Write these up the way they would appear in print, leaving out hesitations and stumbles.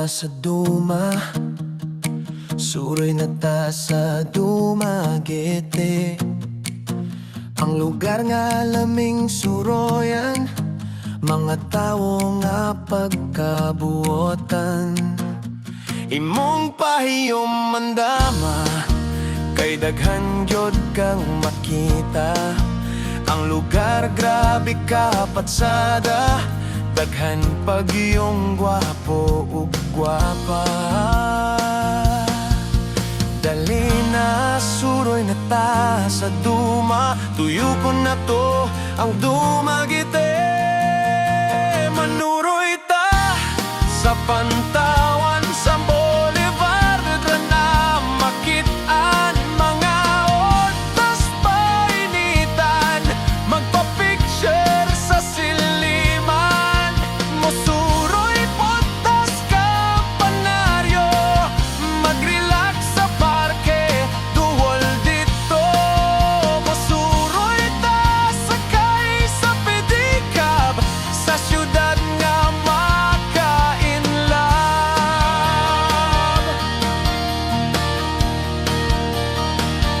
ta sa duma, suroy na ta sa Dumaguete. Ang lugar nga laming suroyan, mga tawo nga pagkabuotan. Imong pahiyom mandama, kay daghan jud kang makita. Ang lugar grabe ka patsada, daghan pag iyong gwapo ug gwapa. Dali na, suroy na ta sa duma, tuyo ko na to ang Dumaguete. Manuroy ta sa Pantawan, sa Boulevard na makitaan mga otas painitan, magpa-picture sa siliman, mosuroy potas kampanaryo, mag-relax sa parke, duwal dito. Mosuroy ta sakay sa pedicab, sa syudad nga makainlab.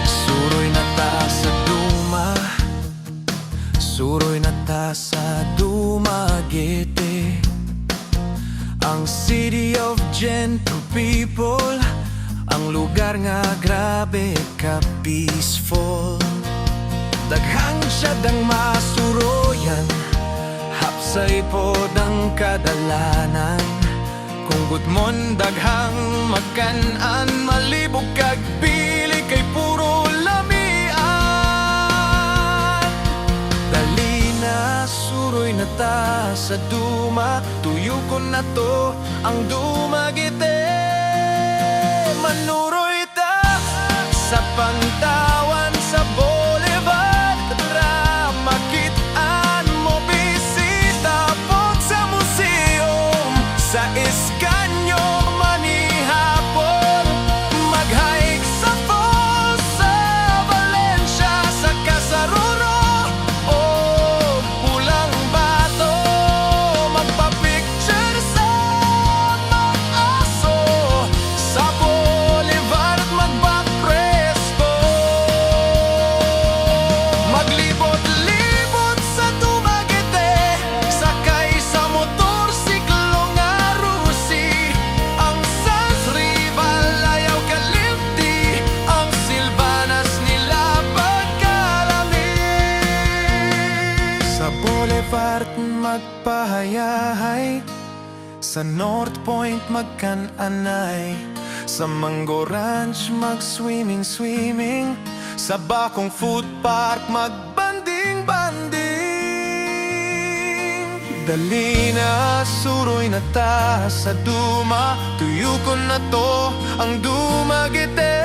Suroy na ta sa duma, suroy na ta sa Dumaguete. Ang city of gentle people, ang lugar nga grabe ka peaceful. Daghang siyadang masuroyan, hapsay pod ang kadalanan. Kung gudmon daghang magkan-an, malibog kag pili kay puro lamian. Dali na, suroy na ta sa duma, tuyo ko na to ang Dumaguete. Manuroy ta sa Pantawan, sa Boulevard ra makitaan mo, bisita pod sa museum, sa Escanio manihapon, mag-hike sa falls sa Valencia, sa Casaroro o Pulang Bato, magpa-picture sa Maaso, sa Boulevard magpa-presto, maglibot-libot sa Dumaguete, sakay sa motorsiklo nga rusi, ang Sans Rival ayaw kalipti, ang Silvanas nila pagkalami. Sa Boulevard magpahayahay, sa North Point magkan-anay, sa Mango Ranch mag-swimming-swimming, sa Bakong Food Park magbanding-banding. Dali na, suroy na ta sa duma, tuyo ko na to ang Dumaguete.